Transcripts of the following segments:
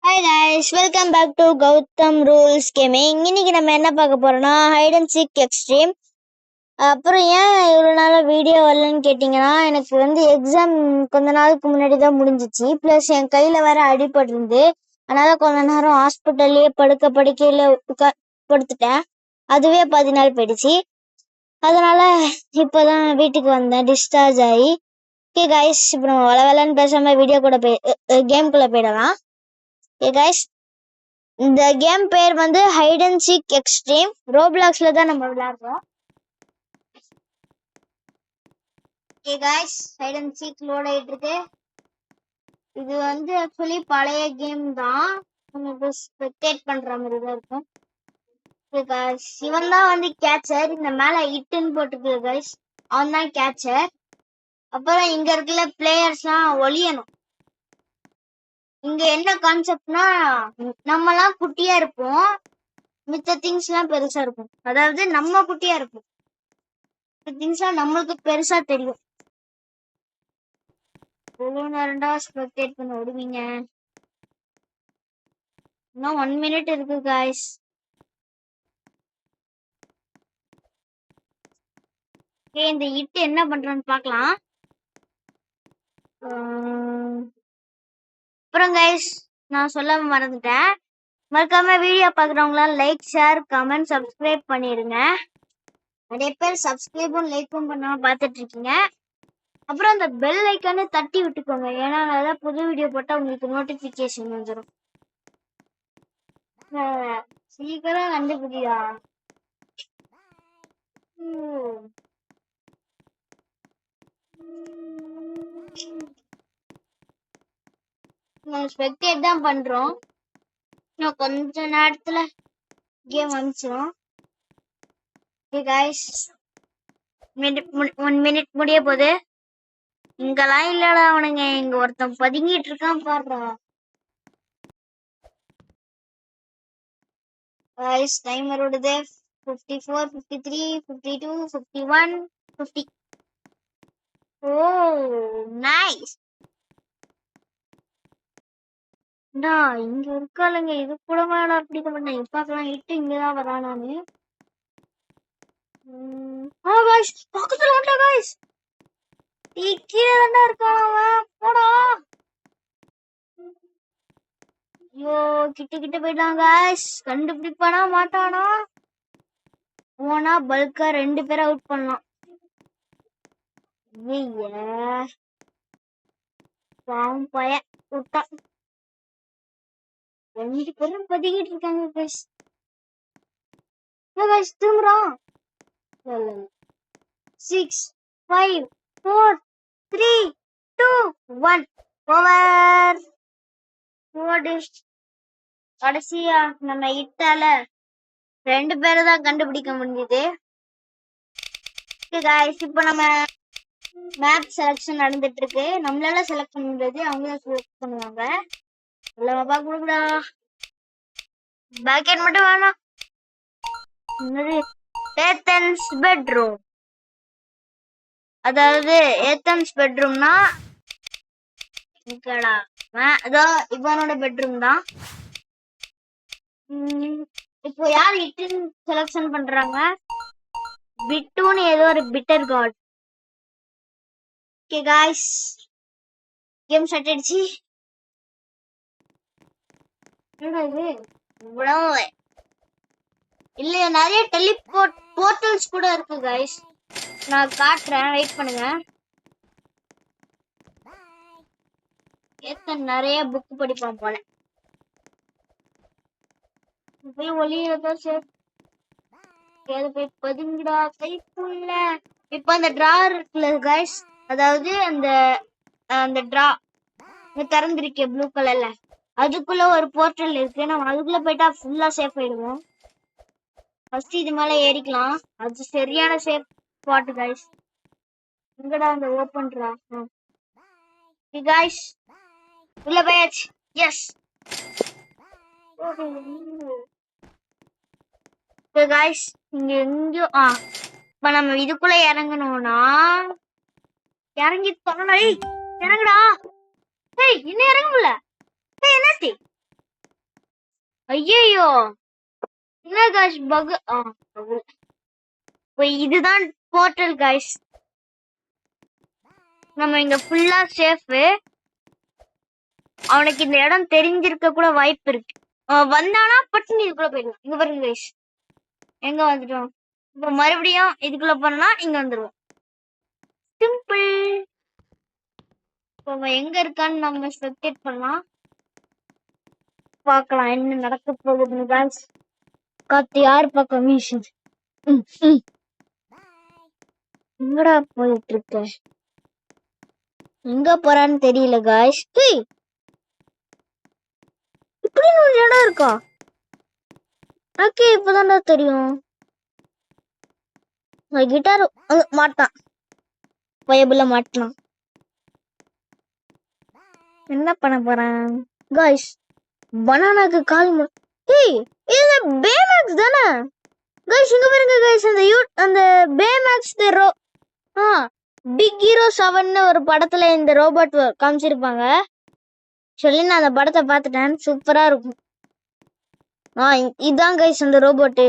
Hi guys, welcome back to Gautham rules gaming. இன்னைக்கு நம்ம என்ன பார்க்க போறோம்னா ஹைட் அண்ட் சீக் எக்ஸ்ட்ரீம். அப்புறம் ஏன் இவ்வளோ நாளாக வீடியோ வரலன்னு கேட்டிங்கன்னா, எனக்கு எக்ஸாம் கொஞ்ச நாளுக்கு முன்னாடி தான் முடிஞ்சிச்சு. ப்ளஸ் என் கையில் வேற அடிபட்டிருந்து, அதனால கொஞ்ச நேரம் ஹாஸ்பிட்டல்லையே படுக்கையில் படுத்துட்டேன். அதுவே 10 நாள் போயிடுச்சு. அதனால இப்போதான் வீட்டுக்கு வந்தேன் டிஸ்சார்ஜ் ஆகி. ஓகே கைஸ், இப்போ நம்ம வேலைன்னு பேசாம வீடியோ கூட கேம்குள்ளே போயிடலாம். ஓகே கைஸ், இந்த கேம் பேர் ஹைட் அண்ட் சீக் எக்ஸ்ட்ரீம். ரோப்ளாக்ஸ்ல தான் நம்ம விளையாடுறோம். Okay guys, hide and seek load ஆயிட்டு இருக்கு. இது ஆக்சுவலி பழைய கேம் தான், நமக்கு ஸ்பெக்டேட் பண்ற மாதிரி தான் இருக்கும். ஓகே காய்ஸ், இவன் தான் கேச்சர். இந்த மேல இட்டுன்னு போட்டுருக்கு காய்ஸ், அவன் தான் கேச்சர். அப்புறம் இங்க இருக்கிற பிளேயர்ஸ்லாம் ஒளியணும். இங்க என்ன கான்செப்ட்னா, நம்மலாம் குட்டியா இருப்போம், மித்த திங்ஸ் எல்லாம் பெருசா இருக்கும். அதாவது நம்ம குட்டியா இருப்போம், திங்ஸ் எல்லாம் நம்மளுக்கு பெருசா தெரியும். எவ்வளவு நேரம்டா ஸ்பெக்டேட் பண்ண விடுவீங்க? இன்னும் 1 minute இருக்கு காய்ஸ். இந்த இட்டு என்ன பண்றான்னு பார்க்கலாம். அப்புறம் காய்ஸ், நான் சொல்ல மறந்துட்டேன், மறக்காம வீடியோ பாக்குறவங்களாம் லைக், ஷேர், கமெண்ட், சப்ஸ்கிரைப் பண்ணிடுங்க. நிறைய பேர் சப்ஸ்கிரைபும் லைக்கும் பண்ணாம பார்த்துட்டு இருக்கீங்க. அப்புறம் அந்த பெல் ஐக்கானே தட்டி விட்டுக்கோங்க, ஏன்னா அதான் புது வீடியோ போட்டா உங்களுக்கு நோட்டிபிகேஷன் வந்துடும். சீக்கிரம் கண்டுபிடியா. ஸ்பெக்டேட் தான் பண்றோம். இன்னும் கொஞ்ச நேரத்துல கேம் வந்துச்சிடும். ஓகே காய்ஸ், 1 minute முடிய போகுது. இங்கெல்லாம் இல்லடா அவனுங்க, இங்க ஒருத்தன் பதுங்கிட்டு இருக்கான் பாடுறா. காய்ஸ், டைமர் ஓடுது. 54, 53, 52, 51, 50. ஓ நைஸ். இங்க இருக்காளுங்க, இது கூட வேணா பிடிக்க மாட்டேன். இப்பாக்கலாம் இட்டு இங்கதான் வரானானு. காய்ஸ், பக்கத்துல வந்தா காய்ஸ், கீழே தாண்டா இருக்கான் அவன், போடா. ஐயோ, கிட்ட போயிட்டான் காய்ஸ். கண்டுபிடிப்பானா மாட்டானா? போனா பல்கா 2 பேரை அவுட் பண்ணலாம். பாவம் பய விட்டா. 2 பேரும் பதுக்கிட்டு இருக்காங்க காய்ஸ். காய்ஸ் தூங்குறான். 6, 5, 4, 3, 2, 1 ஓவர். கடைசியா நம்ம இட்டால 2 பேரை தான் கண்டுபிடிக்க முடியுது. இப்போ நம்ம மேப் செலக்ஷன் நடந்துட்டு இருக்கு. நம்மளால செலக்ட் பண்ண முடியாது, அவங்க தான் செலக்ட் பண்ணுவாங்க. இல்லப்பா கொடுக்குடா, பேக்கெட் மட்டும் வேணாம். ஏத்தன்ஸ் பெட்ரூம், அதாவது ஏத்தன்ஸ் பெட்ரூம்னா அதோ இவனோட பெட்ரூம் தான். இப்போ யார் இட்டுன்னு செலக்ஷன் பண்றாங்க? பிட்டுன்னு ஏதோ ஒரு bitter God. Okay guys, game start ஆயிடுச்சு. இல்ல, நிறைய போர்ட்டல்ஸ் கூட இருக்கு காய்ஸ், நான் காட்டுறேன், வெயிட் பண்ணுங்க. நிறைய புக் படிப்பான் போல. போய் ஒளியதான் சார், போய் பதுங்கிடா கைக்குள்ள. இப்ப அந்த டிரார் இருக்குல்ல காய்ஸ், அதாவது அந்த டிரா திறந்திருக்கே ப்ளூ கலர்ல, அதுக்குள்ள ஒரு போர்ட்டல் இருக்கு. நம்ம அதுக்குள்ள போயிட்டா ஃபுல்லா சேஃப் ஆயிடுவோம். ஃபர்ஸ்ட் இது மேல ஏறிக்கலாம், அது சரியான சேஃப் ஸ்பாட் காய்ஸ். எங்கடா அந்த ஓபன்ரா? காய்ஸ் உள்ள போயாச்சு. எஸ் காய்ஸ், இங்க எங்கயோ இப்ப நம்ம இதுக்குள்ள இறங்கணும்னா இறங்கி இறங்குடா. என்ன இறங்க முடியல? என்னாச்சு? ஐயோ என்ன காய்ஸ் பக். இதுதான் போர்ட்டல் காய்ஸ். நம்ம இங்க ஃபுல்லா சேஃப். அவனுக்கு இந்த இடம் தெரிஞ்சிருக்க கூட வாய்ப்பு இருக்கு. வந்தானா பட்டுன்னு இதுக்குள்ள போயிடலாம். இங்க பாருங்க கைஸ், எங்க வந்துட்டோம். இப்ப மறுபடியும் இதுக்குள்ள போனா இங்க வந்துருவோம். சிம்பிள். இப்போ எங்க இருக்கான்னு நம்ம ஸ்பெக்டேட் பண்ணலாம். பார்க்கலாம் என்ன நடக்க போகுதுன்னு கைஸ். காத்து யார் பக்கம் வீசுது. எங்கடா போயிட்டு இருக்க? எங்க போறான்னு தெரியல கைஸ். இப்படி ஒரு இடம் இருக்கா? ஓகே இப்பதான்டா தெரியும். கிட்டார் மாட்டான், வயபுல மாட்டலாம். என்ன பண்ண போறேன் கைஸ்? பனானாக்கு கால் இது பேமேக்ஸ் தானே கைஸ்? இங்க பாருங்க கைஸ், அந்த பேமேக்ஸ் பிக் ஹீரோ 7 ஒரு படத்துல இந்த ரோபோட் காமிச்சிருப்பாங்க சொல்லி நான் அந்த படத்தை பார்த்துட்டேன். சூப்பரா இருக்கும். இதான் கைஸ் அந்த ரோபோட்டு.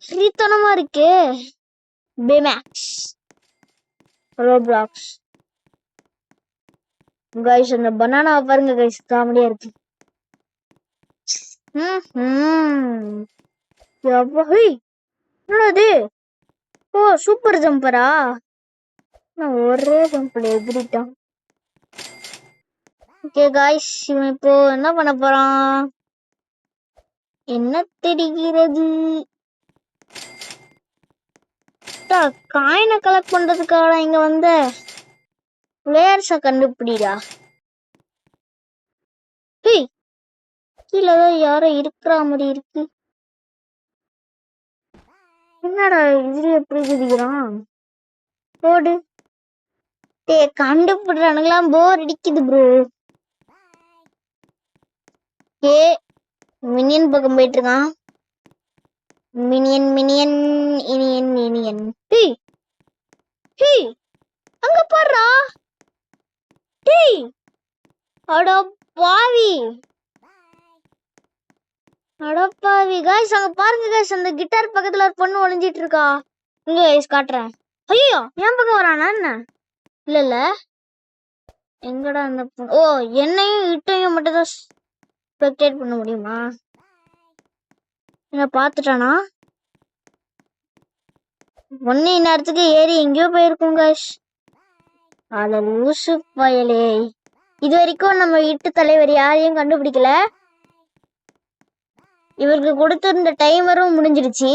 ஸ்ரீத்தனமா இருக்கே. Baymax Roblox guys. அந்த பனானா பாருங்க கைஸ், காமெடியா இருக்கு. என்னது? ஓ சூப்பர் ஜம்பரா? நான் ஒரே ஜம்ப்ல எகிரிட்டான். ஓகே காய்ஸ், இவன் இப்போ என்ன பண்ண போறான்? என்ன தெரிகிறது? காயினை கலெக்ட் பண்றதுக்காக இங்க வந்த பிளேயர்ஸ கண்டுபிடிடா. கீழே யாரோ இருக்கிற மாதிரி இருக்கு. என்னடா இதுல எப்படி குதிக்கிறான்? போடு. கண்டுபிடுறானுங்களாம். போர் அடிக்குது ப்ரோ. மினியன் பக்கம் போயிட்டு இருக்கான். Minion minion Iniyan Iniyan. அங்க பாருடா. அட பாவி, அடப்பாவி காய்ஸ், அங்க பாருங்க காய்ஸ், அந்த கிட்டார் பக்கத்துல ஒரு பொண்ணு ஒளிஞ்சிட்டு இருக்கா. இங்க காய்ஸ் காட்டுறேன். ஐயோ என் பக்கம் வரானா என்ன? இல்ல எங்கடா அந்த பொண்ணு? ஓ என்னையும் இட்டையும் மட்டும் தான் ஸ்பெக்டேட் பண்ண முடியுமா? என்ன பாத்துட்டானா? ஒன்னு இந்நேரத்துக்கு ஏறி எங்கேயோ போயிருக்கும் காய்ஸ். அட லூசு பயலே. இது வரைக்கும் நம்ம இட்டு தலைவர் யாரையும் கண்டுபிடிக்கல. இவருக்கு கொடுத்திருந்த டைமரும் முடிஞ்சிருச்சு.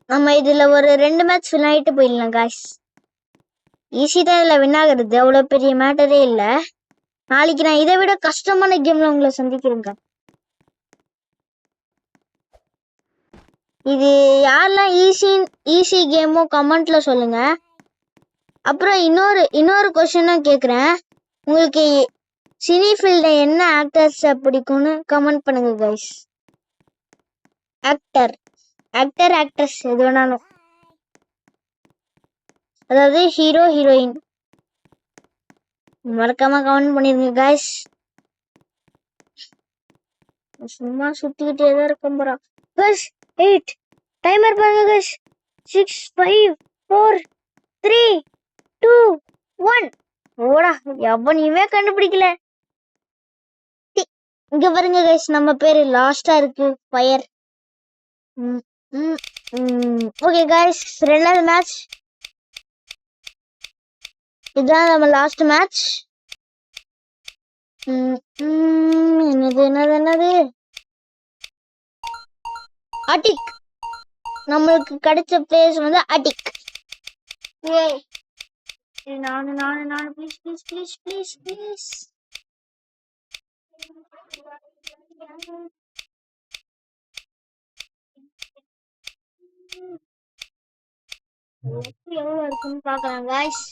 நம்ம இதுல ஒரு 2 மேட்ச் வின் ஆயிட்டு போயிடலாம் காய்ஸ். ஈஸி தான் இதுல வின் ஆகுறது, அவ்வளவு பெரிய மேட்டரே இல்ல. நாளைக்கு நான் இதை விட கஷ்டமான கேம்ல உங்களை சந்திக்கிறேங்க. இது யாரெல்லாம் ஈஸி கேமோ கமெண்ட்ல சொல்லுங்க. அப்புறம் இன்னொரு கொஸ்டினும் கேக்குறேன். உங்களுக்கு சினி ஃபீல்ட்ல என்ன ஆக்டர்ஸ் பிடிக்கும்னு கமெண்ட் பண்ணுங்க கைஸ். ஆக்டர் ஆக்ட்ரஸ் எது வேணாலும், அதாவது ஹீரோ ஹீரோயின், மறக்காம கமெண்ட் பண்ணிருங்க கைஸ். சும்மா சுத்திக்கிட்டே தான் இருக்கும் போறா கைஸ். 8 டைமர் பாருங்க கைஸ். 6 5 4 3 2 1. ஓடா, எவனையுமே கண்டுபிடிக்கல. இங்க பாருங்க கைஸ், நம்ம பேரு லாஸ்டா இருக்கு, ஃபயர். ஓகே கைஸ், 2வது மேட்ச் இதுதான் நம்ம லாஸ்ட் மேட்ச். என்னது அட்டிக். நம்மளுக்கு கிடைச்ச பிளேஸ் வந்து அட்டிக். நானு ப்ளீஸ். எவ்வளவு இருக்குன்னு பாக்கலாம் கைஸ்.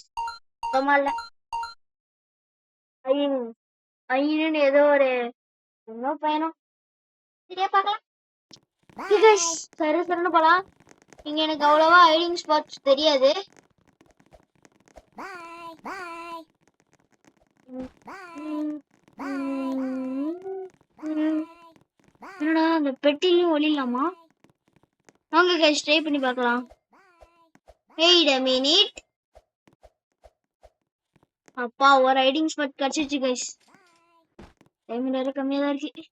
ஐயன்னு ஏதோ ஒரு பயணம். சரியா பாக்கலாம். சரி போலாம். இங்க எனக்கு அவ்வளவா ஹைடிங் ஸ்பாட்ஸ் தெரியாது. என்னடா அந்த பெட்டிலையும் ஒளிலாமா? வாங்க கைஸ் ட்ரை பண்ணி பார்க்கலாம். Wait a minute. அப்பா ஒரு ரைடிங் ஸ்பாட் கிடைச்சிச்சு கைஸ். டைம் வேற கம்மியா தான் இருக்கு.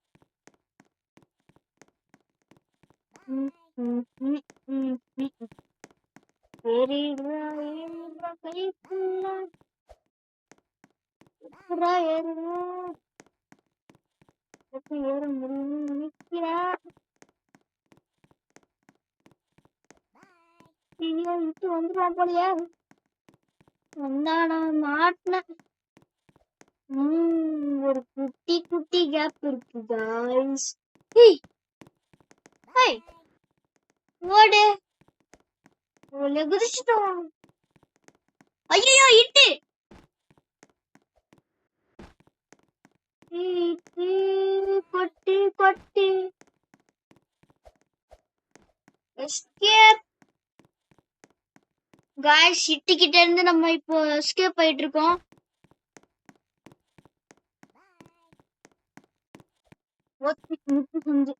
சரி ஏற முடியும் நினைக்கிறா. ஐயோ விட்டு வந்துருவான் போலியா? வந்தாடா மாட்டினேன். ஒரு குட்டி குட்டி கேப் இருக்கு गाइस. ஹேய் ஓடு ஓலே குதிச்சிட்டோம். ஐயோ இட்டு கொட்டு கொட்டு எஸ்கேப். गाइस சிட்டி கிட்ட இருந்து நம்ம இப்போ எஸ்கேப் ஆயிட்டு இருக்கோம். முட்டு செஞ்சு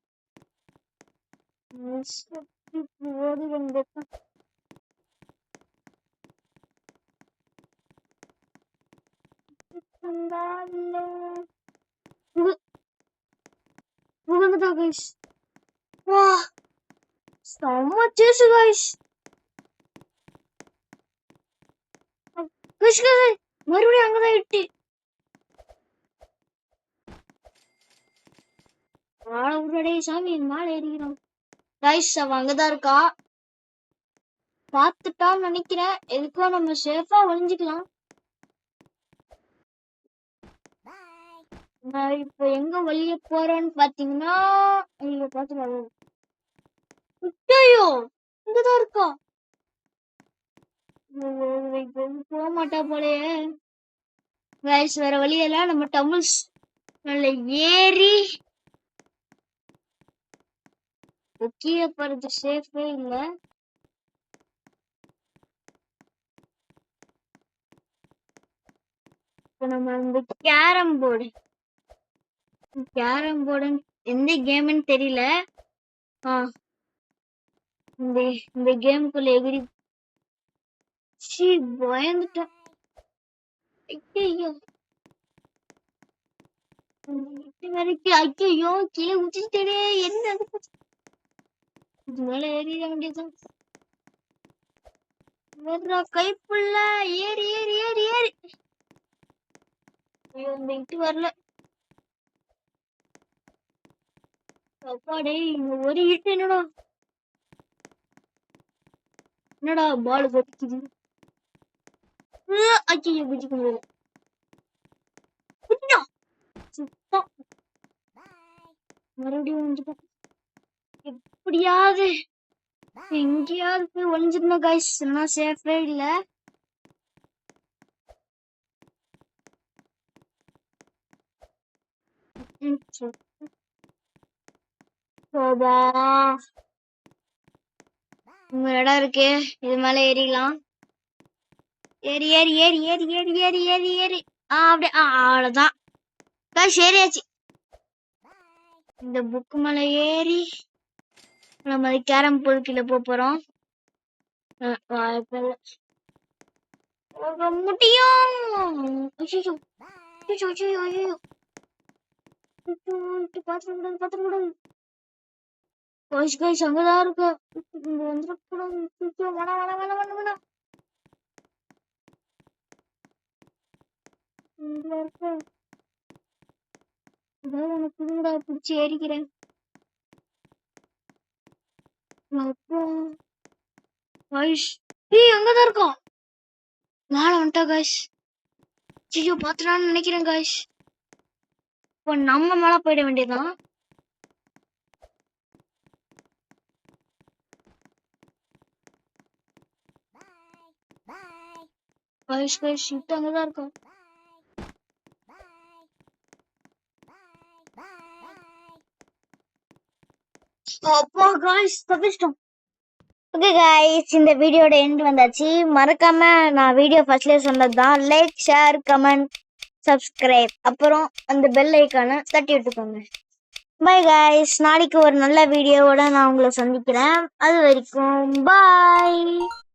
ஓடி வந்துட்டோம். புகுந்துட்டா गाइस. வா செம்ம சேஸ் गाइस. மறுபடியும் அங்கதான் இட்டு வாழ உடனே சாமி மேல ஏறிக்கிறோம். गाइस அவ அங்கதான் இருக்கா. பாத்துட்டான்னு நினைக்கிறேன். எதுக்கோ நம்ம சேஃபா ஒளிஞ்சுக்கலாம். நான் இப்போ எங்க வெளிய போறேன்னு பாத்தீங்கன்னா இங்க பாத்துக்கலாம். ஐயோ இங்கதான் இருக்கா. போக மாட்டா போலயே. गाइस வேற வழியில நம்ம டம்ளஸ் நல்ல ஏறி கீழே போறது சேஃபே இல்ல. இப்போ நம்ம இந்த கேரம் போர்டு எந்த கேம்னு தெரியல. இந்த கேமுக்குள்ள எகிரி பயந்துட்டேன். ஐயோ ஐயோ கீழே ஊத்திட்டே. என்ன இது மேல ஏறிட வேண்டியதான். கைப்புள்ள ஏறி ஏறி ஏறி ஏறி. ஐயோ இந்த இட்டு வரல. அப்பாடே இங்க ஒரு இட்டு என்னடா பால் கட்டிக்குது. ஐயோ குதிக்க முடியல. சுத்தம் மறுபடியும் வந்துட்டோம். எப்படியாவது எங்கேயாவது போய் ஒளிஞ்சிருந்தோம் गाइस. இல்லைன்னா சேஃபே இல்ல. உங்க இடம் இருக்கு. இது மேல ஏறிக்கலாம். ஏறி ஏறி ஏறி ஏறி ஏறி ஏறி ஏறி ஏறி அப்படியே அவ்வளவுதான் गाइस ஏறியாச்சு. இந்த புக் மேல ஏறி நம்ம கேரம் போர்டு கீழே போறோம். முடியும். பாத்துக்கூடாது. गाइस அங்கதான் இருக்கு. இங்க வந்துடக்கூடாது. இங்க இருக்கு. இதாவது எனக்கு புடுங்கடா பிடிச்சி ஏறிக்கிறேன். அங்கதான் இருக்கோம். மேல வந்துட்டா गाइस. ஐயோ பாத்துறான்னு நினைக்கிறேன் गाइस. இப்போ நம்ம மேல போயிட வேண்டியதுதான். गाइस ஷிட் அங்கதான் இருக்கோம். அப்பா गाइस தப்பிச்சிட்டோம். ஓகே गाइस இந்த வீடியோட எண்ட் வந்தாச்சு. மறக்காம நான் வீடியோ ஃபர்ஸ்ட்லயே சொன்னதுதான். லைக் ஷேர் கமெண்ட் சப்ஸ்கிரைப் அப்புறம் அந்த பெல் ஐகானை தட்டி விட்டுக்கோங்க. பை கைஸ், நாளைக்கு ஒரு நல்ல வீடியோவோட நான் உங்களை சந்திக்கிறேன். அது வரைக்கும் பாய்.